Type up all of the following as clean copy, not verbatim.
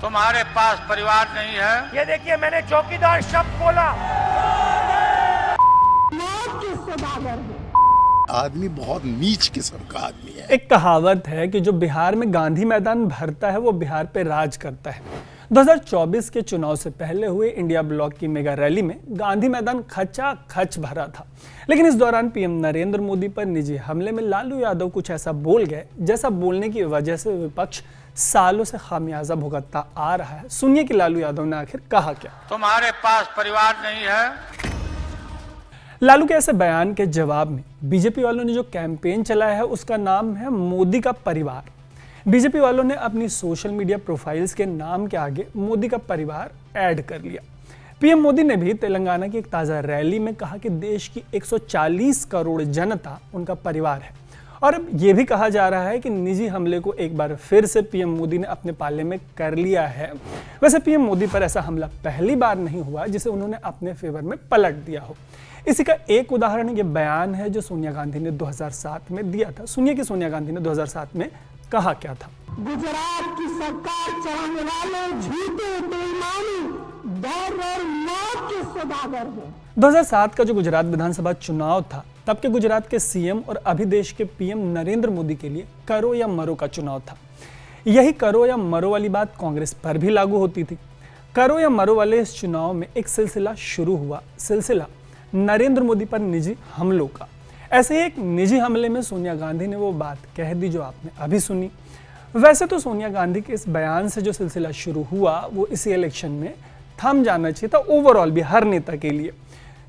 तुम्हारे पास परिवार नहीं है। ये देखिए, मैंने चौकीदार शब्द बोला। आदमी बहुत नीच किस्म का आदमी है। एक कहावत है कि जो बिहार में गांधी मैदान भरता है वो बिहार पे राज करता है। 2024 के चुनाव से पहले हुए इंडिया ब्लॉक की मेगा रैली में गांधी मैदान खचाखच भरा था, लेकिन इस दौरान पीएम नरेंद्र मोदी पर निजी हमले में लालू यादव कुछ ऐसा बोल गए जैसा बोलने की वजह से विपक्ष सालों से खामियाजा भुगतता आ रहा है। सुनिए कि लालू यादव ने आखिर कहा क्या। तुम्हारे पास परिवार नहीं है। लालू के ऐसे बयान के जवाब में बीजेपी वालों ने जो कैंपेन चलाया है उसका नाम है मोदी का परिवार। बीजेपी वालों ने अपनी सोशल मीडिया प्रोफाइल्स के नाम के आगे मोदी का परिवार ऐड कर लिया। पीएम मोदी ने भी तेलंगाना की एक ताजा रैली में कहा कि देश की 140 करोड़ जनता उनका परिवार है, और अब ये भी कहा जा रहा है कि निजी हमले को एक बार फिर से पीएम मोदी ने अपने पाले में कर लिया है। वैसे पीएम मोदी पर ऐसा हमला पहली बार नहीं हुआ जिसे उन्होंने अपने फेवर में पलट दिया हो। इसी का एक उदाहरण ये बयान है जो सोनिया गांधी ने 2007 में दिया था। सुनिए कि सोनिया गांधी ने 2007 में कहा क्या था। गुजरात की सरकार चलाने वाले झूठे बेईमानी डर और मौत के सौदागर हैं। 2007 का जो गुजरात विधानसभा चुनाव था, तब के गुजरात के सीएम और अभी देश के पीएम नरेंद्र मोदी के लिए करो या मरो का चुनाव था। यही करो या मरो वाली बात कांग्रेस पर भी लागू होती थी। करो या मरो वाले इस चुनाव में एक सिलसिला शुरू हुआ, सिलसिला नरेंद्र मोदी पर निजी हमलों का। ऐसे ही एक निजी हमले में सोनिया गांधी ने वो बात कह दी जो आपने अभी सुनी। वैसे तो सोनिया गांधी के इस बयान से जो सिलसिला शुरू हुआ वो इसी इलेक्शन में थम जाना चाहिए था, ओवरऑल भी हर नेता के लिए।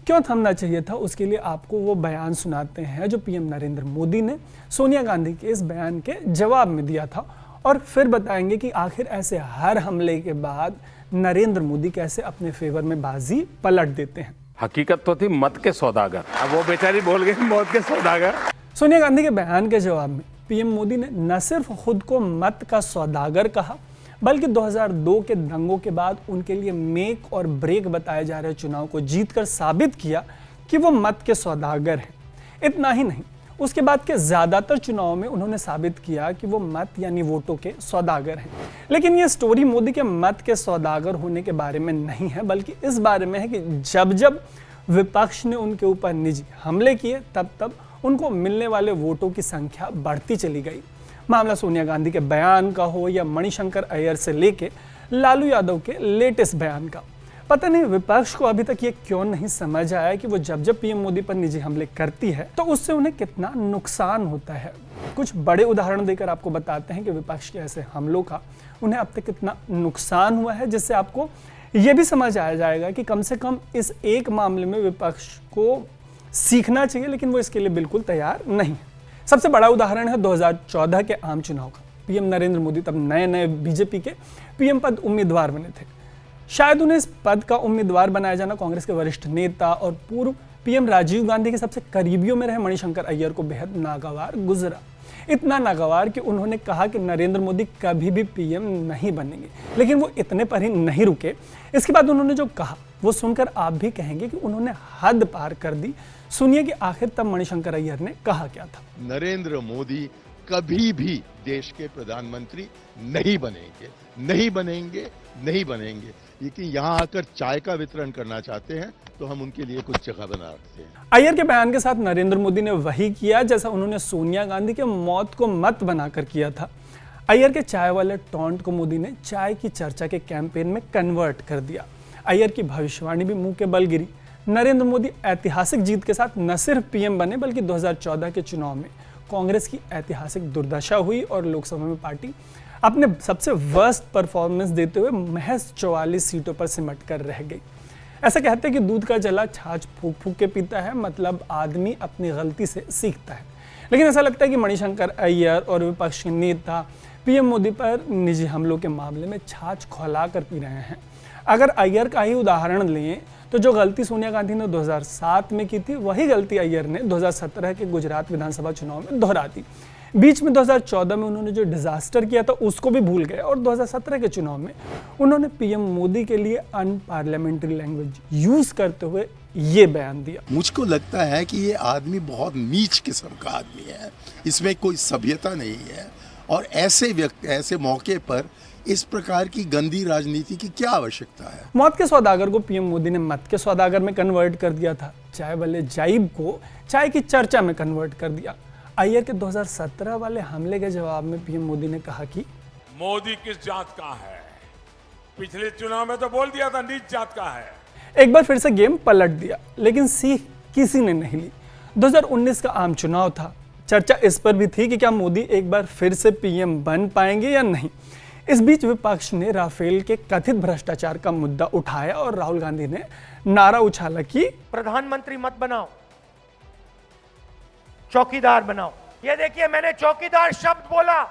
क्यों थमना चाहिए था, उसके लिए आपको वो बयान सुनाते हैं जो पीएम नरेंद्र मोदी ने सोनिया गांधी के इस बयान के जवाब में दिया था, और फिर बताएंगे कि आखिर ऐसे हर हमले के बाद नरेंद्र मोदी कैसे अपने फेवर में बाजी पलट देते हैं। हकीकत तो थी मत के सौदागर, अब वो बेचारी बोल गई मौत के सौदागर। सोनिया गांधी के बयान के जवाब में पीएम मोदी ने न सिर्फ खुद को मत का सौदागर कहा, बल्कि 2002 के दंगों के बाद उनके लिए मेक और ब्रेक बताए जा रहे चुनाव को जीतकर साबित किया कि वो मत के सौदागर हैं। इतना ही नहीं, उसके बाद के ज्यादातर चुनाव में उन्होंने साबित किया कि वो मत यानी वोटों के सौदागर हैं। लेकिन ये स्टोरी मोदी के मत के सौदागर होने के बारे में नहीं है, बल्कि इस बारे में है कि जब जब विपक्ष ने उनके ऊपर निजी हमले किए तब तब उनको मिलने वाले वोटों की संख्या बढ़ती चली गई। मामला सोनिया गांधी के बयान का हो या मणिशंकर अय्यर से लेके लालू यादव के लेटेस्ट बयान का, पता नहीं विपक्ष को अभी तक ये क्यों नहीं समझ आया कि वो जब जब पीएम मोदी पर निजी हमले करती है तो उससे उन्हें कितना नुकसान होता है। कुछ बड़े उदाहरण देकर आपको बताते हैं कि विपक्ष के ऐसे हमलों का उन्हें अब तक कितना नुकसान हुआ है, जिससे आपको ये भी समझ आ जाएगा कि कम से कम इस एक मामले में विपक्ष को सीखना चाहिए, लेकिन वो इसके लिए बिल्कुल तैयार नहीं है। सबसे बड़ा उदाहरण है 2014 के आम चुनाव का। पीएम नरेंद्र मोदी तब नए नए बीजेपी के पीएम पद उम्मीदवार बने थे। शायद उन्हें इस पद का उम्मीदवार बनाया जाना कांग्रेस के वरिष्ठ नेता और पूर्व पीएम राजीव गांधी के सबसे करीबियों में रहे मणिशंकर अय्यर को बेहद नागवार गुजरा। इतना नागवार कि उन्होंने कहा कि नरेंद्र मोदी कभी भी पीएम नहीं बनेंगे, लेकिन वो इतने पर ही नहीं रुके। इसके बाद उन्होंने जो कहा वो सुनकर आप भी कहेंगे कि उन्होंने हद पार कर दी। सुनिए कि आखिर तब मणिशंकर अय्यर ने कहा क्या था। नरेंद्र मोदी कभी भी देश के प्रधानमंत्री नहीं बनेंगे, नहीं बनेंगे, नहीं बनेंगे। लेकिन यहाँ आकर चाय का वितरण करना चाहते हैं तो हम उनके लिए कुछ जगह बना रखते हैं। अय्यर के बयान के साथ नरेंद्र मोदी ने वही किया जैसा उन्होंने सोनिया गांधी के मौत को मत बनाकर किया था। अय्यर के चाय वाले टॉन्ट को मोदी ने चाय की चर्चा के कैंपेन में कन्वर्ट कर दिया। अय्यर की भविष्यवाणी भी मुंह के बल गिरी। नरेंद्र मोदी ऐतिहासिक जीत के साथ न सिर्फ पीएम बने, बल्कि 2014 के चुनाव में कांग्रेस की ऐतिहासिक दुर्दशा हुई और लोकसभा में पार्टी अपने सबसे वर्स्ट परफॉर्मेंस देते हुए महज 44 सीटों पर सिमट कर रह गई। ऐसा कहते हैं कि दूध का जला छाछ फूक फूक के पीता है, मतलब आदमी अपनी गलती से सीखता है। लेकिन ऐसा लगता है कि मणिशंकर अय्यर और विपक्ष के नेता पीएम मोदी पर निजी हमलों के मामले में छाछ खौला कर पी रहे हैं। अगर अय्यर का ही उदाहरण लें तो जो गलती सोनिया गांधी ने 2007 में की थी, वही गलती अय्यर ने 2017 के गुजरात विधानसभा चुनाव में दोहरा दी। बीच में 2014 में उन्होंने जो डिजास्टर किया था उसको भी भूल गए, और 2017 के चुनाव में उन्होंने पीएम मोदी के लिए अनपार्लियामेंट्री लैंग्वेज यूज करते हुए ये बयान दिया। मुझको लगता है कि ये आदमी बहुत नीच किस्म का आदमी है, इसमें कोई सभ्यता नहीं है, और ऐसे मौके पर इस प्रकार की गंदी राजनीति की क्या आवश्यकता है? मौत के सौदागर को पीएम मोदी ने मत के सौदागर में कन्वर्ट कर दिया था। चाय वाले जाइब को चाय की चर्चा में कन्वर्ट कर दिया। अय्यर के 2017 वाले हमले के जवाब में पीएम मोदी ने कहा कि मोदी किस जात का है? पिछले चुनाव में तो बोल दिया था नीच जात का है। एक बार फिर से गेम पलट दिया, लेकिन सीख किसी ने नहीं ली। 2019 का आम चुनाव था। चर्चा इस पर भी थी कि क्या मोदी एक बार फिर से पीएम बन पाएंगे या नहीं। इस बीच विपक्ष ने राफेल के कथित भ्रष्टाचार का मुद्दा उठाया और राहुल गांधी ने नारा उछाला कि प्रधानमंत्री मत बनाओ, चौकीदार बनाओ। ये देखिए, मैंने चौकीदार शब्द बोला।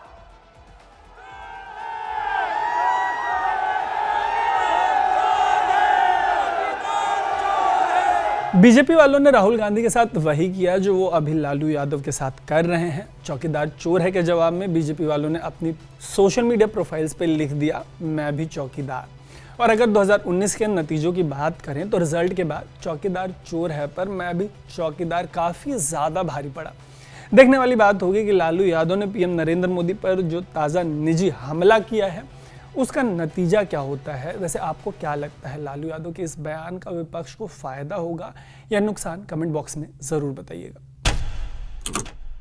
बीजेपी वालों ने राहुल गांधी के साथ वही किया जो वो अभी लालू यादव के साथ कर रहे हैं। चौकीदार चोर है के जवाब में बीजेपी वालों ने अपनी सोशल मीडिया प्रोफाइल्स पे लिख दिया, मैं भी चौकीदार। और अगर 2019 के नतीजों की बात करें तो रिजल्ट के बाद चौकीदार चोर है पर मैं भी चौकीदार काफ़ी ज़्यादा भारी पड़ा। देखने वाली बात होगी कि लालू यादव ने पीएम नरेंद्र मोदी पर जो ताज़ा निजी हमला किया है उसका नतीजा क्या होता है। वैसे आपको क्या लगता है, लालू यादव के इस बयान का विपक्ष को फायदा होगा या नुकसान? कमेंट बॉक्स में ज़रूर बताइएगा।